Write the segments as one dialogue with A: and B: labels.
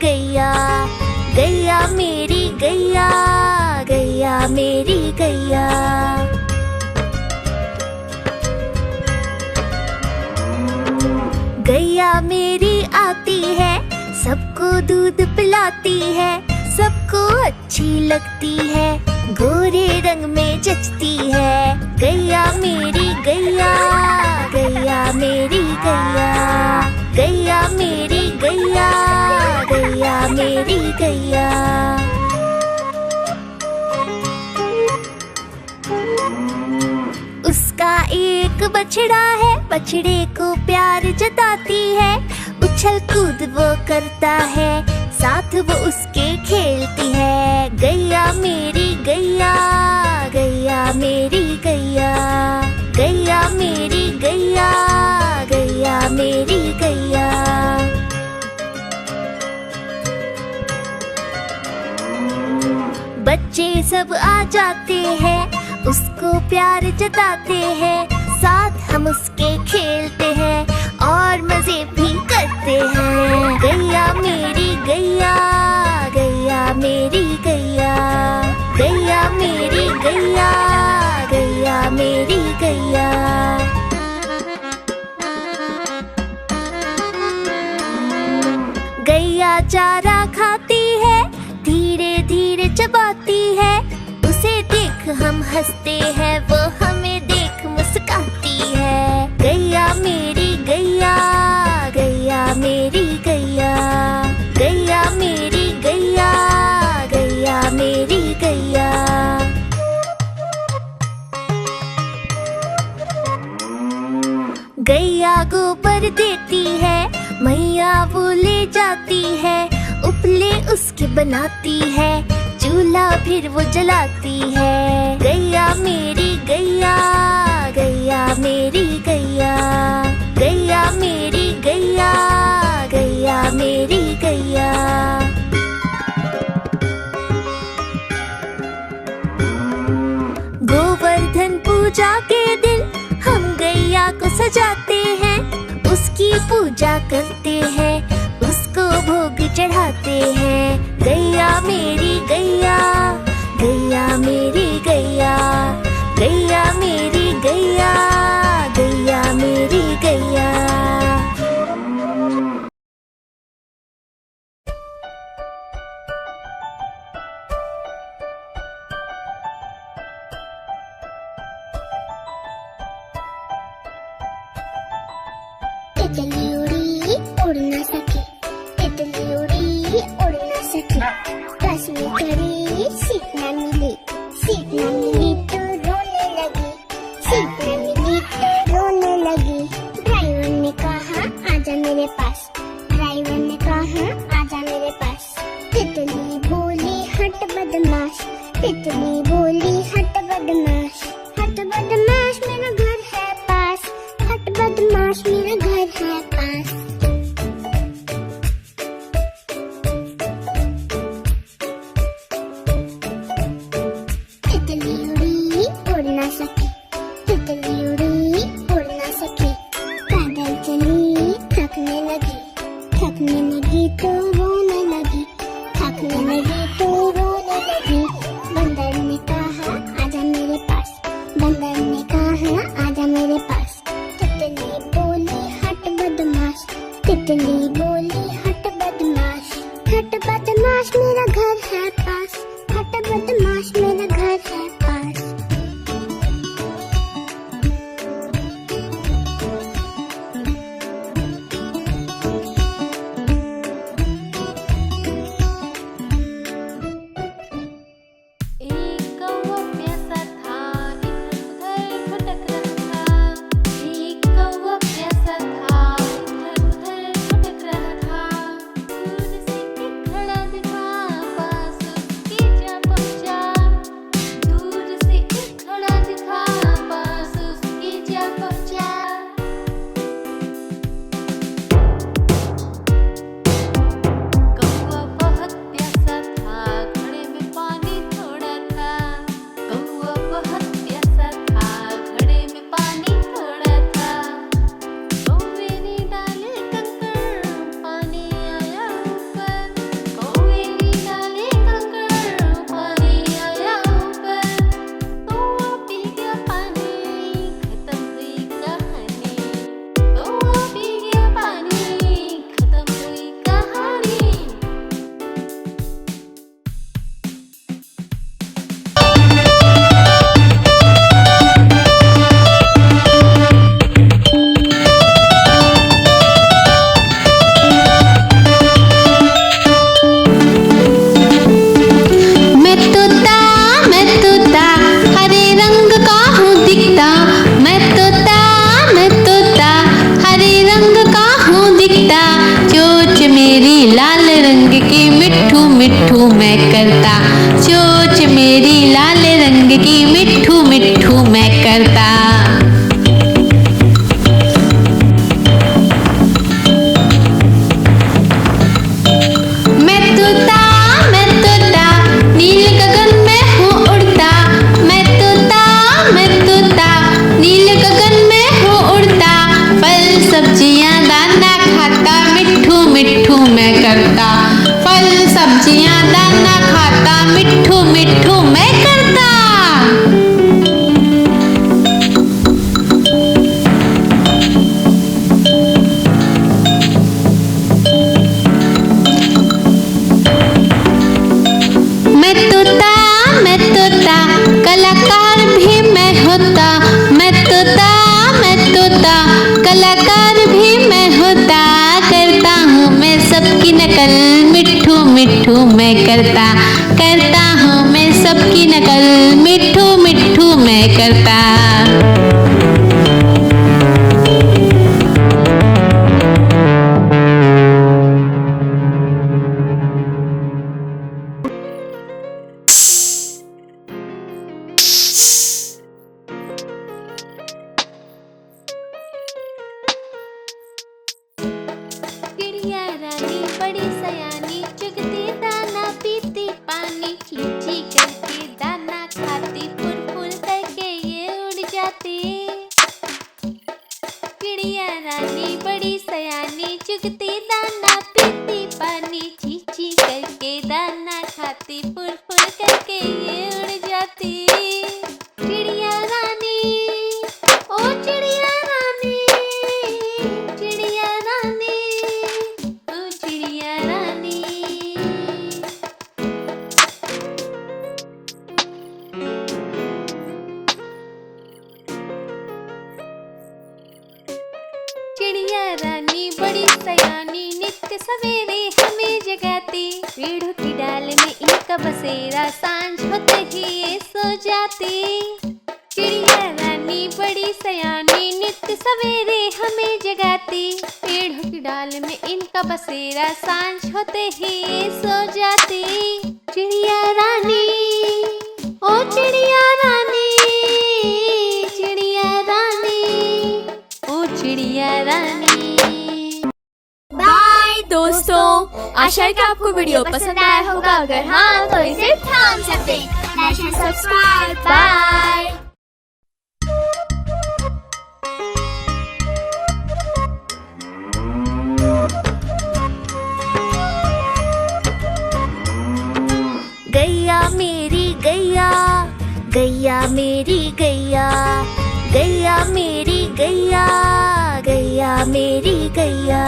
A: गैया, गैया मेरी गैया, गैया मेरी गैया। गैया मेरी आती है, सबको दूध पिलाती है, सबको अच्छी लगती है, गोरे रंग में जचती है। गैया मेरी गैया, गैया मेरी गैया, गैया मेरी गैया, गैया मेरी गैया। उसका एक बछड़ा है, बछड़े को प्यार जताती है, उछल कूद वो करता है, साथ वो उसके खेलती है। गैया मेरी गैया, गैया मेरी गैया, गैया मेरी गैया, गैया मेरी गैया। बच्चे सब आ जाते हैं, उसको प्यार जताते हैं, साथ हम उसके खेलते हैं और मजे भी करते हैं। गैया मेरी गैया, गैया मेरी गैया, गैया मेरी गैया, गैया मेरी गैया। गैया चारा खाती है, धीरे धीरे चबाती है, उसे देख हम हंसते हैं, वो हमें देख मुस्कुराती है। गैया मेरी गैया, गैया मेरी गैया, गैया मेरी गैया, गैया मेरी गैया। गैया गोबर देती है, मैया वो ले जाती है, उपले उसके बनाती है, चूल्हा फिर वो जलाती है। गैया मेरी गैया, गैया मेरी गैया, गैया मेरी गैया, गैया मेरी गैया। गोवर्धन पूजा के दिन हम गैया को सजाते हैं, उसकी पूजा करते हैं, उसको भोग चढ़ाते हैं। गैया मेरी गैया, गैया मेरी गैया, गैया मेरी गैया, गैया मेरी गैया।
B: तितली उड़ी उड़ ना सके, तितली उड़ी उड़ ना सके, बस में खड़ी सीट ना मिली, सीट ना मिली तो रोने लगी, सीट ना मिली तो रोने लगी। ड्राइवर ने कहा आजा मेरे पास, ड्राइवर ने कहा आजा मेरे पास। तितली बोली हट बदमाश, तितली बोली हट बदमाश, हट बदमाश मेरा घर है पास, हट बदमाश मेरा घर है पास। तितली उड़ी उड़ ना सकी, तितली उड़ी उड़ ना सकी, पैदल चली थकने लगी, थकने लगी तो रोने लगी, थकने लगी तो रोने लगी। बंदर ने कहा आजा मेरे पास, बंदर ने कहा आजा मेरे पास। तितली बोली हट बदमाश, तितली बोली हट बदमाश, हट बदमाश मेरा घर है पास, हट बदमाश मेरा घर है पास।
C: एक कौवा प्यासा था, इधर उधर भटक रहा था। एक कौवा प्यासा था, इधर उधर भटक रहा था। दूर से एक खड़ा दिखा, पास मैं करता, चोंच मेरी लाल रंग की मिट्ठू मिट्ठू मैं करता। मैं तोता नील गगन में हूँ उड़ता, मैं तोता नील गगन में हूँ उड़ता। फल सब्जियाँ दाना खाता, मिट्ठू मिट्ठू मैं करता। फल सब्जियाँ दाना खाता, मिट्ठू मिट्ठू मैं करता। मैं तोता कलाकार भी मैं होता, मैं तोता कलाकार भी मैं होता। करता हूँ मैं सबकी नकल, मिट्ठू मिट्ठू मैं करता। करता हूँ मैं सबकी नकल, मिट्ठू मिट्ठू मैं करता। चिड़िया रानी बड़ी सयानी, चुगती दाना पीती पानी, चींची करके दाना खाती, फुर फुर करके ये उड़ जाती। चिड़िया रानी बड़ी सयानी, चुगती दाना पीती पानी, चींची करके दाना खाती, फुर फुर करके ये उड़ जाती। चिड़िया रानी, ओ चिड़िया रानी, चिड़िया रानी, ओ चिड़िया रानी। चिड़िया रानी बड़ी सयानी, नित्य सवेरे हमें जगाती, पेड़ों की डाल में इनका बसेरा, सांझ होते ही ये सो जाती। चिड़िया रानी बड़ी सयानी, नित्य सवेरे हमें जगाती, पेड़ों की डाल में इनका बसेरा, सांझ होते ही ये सो जाती। चिड़िया रानी, ओ चिड़िया रानी, चिड़िया रानी, ओ चिड़िया रानी।
A: बाय दोस्तों, आशा है कि आपको वीडियो पसंद आया होगा। अगर हाँ तो इसे thumbs up दें, लाइक एंड सब्सक्राइब। बाय। गैया मेरी गैया, गैया मेरी गैया, गैया मेरी गैया, गैया मेरी गैया।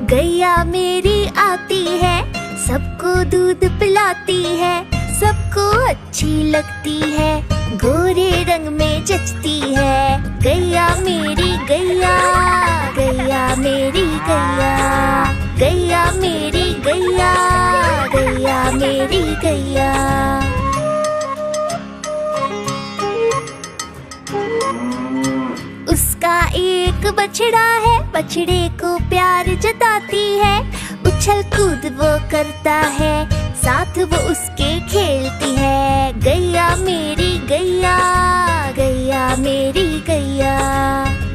A: गैया मेरी आती है, सबको दूध पिलाती है, सबको अच्छी लगती है, गोरे रंग में जचती है। गैया मेरी गैया, गैया मेरी गैया, गैया मेरी गैया, गैया मेरी गैया। उसका एक बछड़ा है, बछड़े को प्यार जताती है, उछल कूद वो करता है, साथ वो उसके खेलती है। गैया मेरी गैया, गैया मेरी गैया,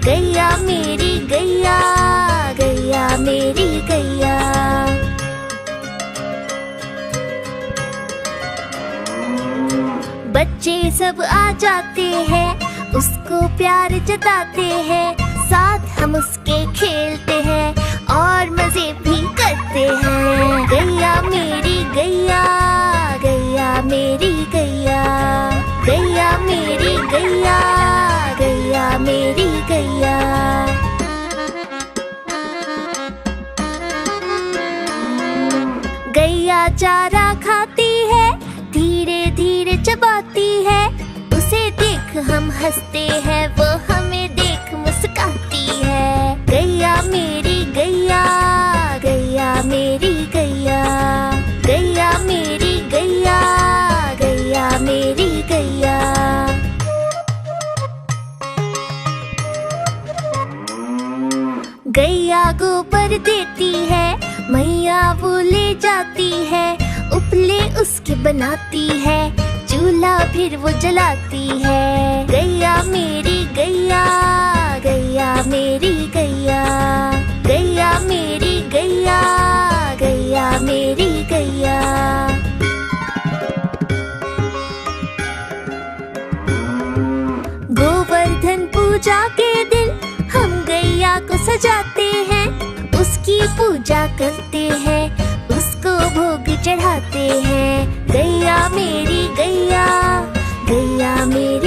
A: गैया मेरी गैया, गैया मेरी गैया। बच्चे सब आ जाते हैं, उसको प्यार जताते हैं, साथ हम उसके खेलते हैं और मजे भी करते हैं। गैया मेरी गैया, गैया मेरी गैया, गैया मेरी गैया, गैया मेरी गैया। गैया चारा खाती है, धीरे धीरे चबाती है, उसे देख हम हंसते हैं, वो हमें देख मुस्काती है। गैया मेरी गैया, गैया मेरी गैया, गैया मेरी गैया, गैया मेरी गैया। गैया गोबर देती है, मैया वो ले जाती है, उपले उसके बनाती है, चूल्हा फिर वो जलाती है। गैया मेरी गैया, गैया मेरी गैया, गैया मेरी गैया, गैया मेरी गैया। गोवर्धन पूजा के दिन हम गैया को सजाते हैं, उसकी पूजा करते हैं, उसको भोग चढ़ाते हैं। गैया मेरी गैया, गैया मेरी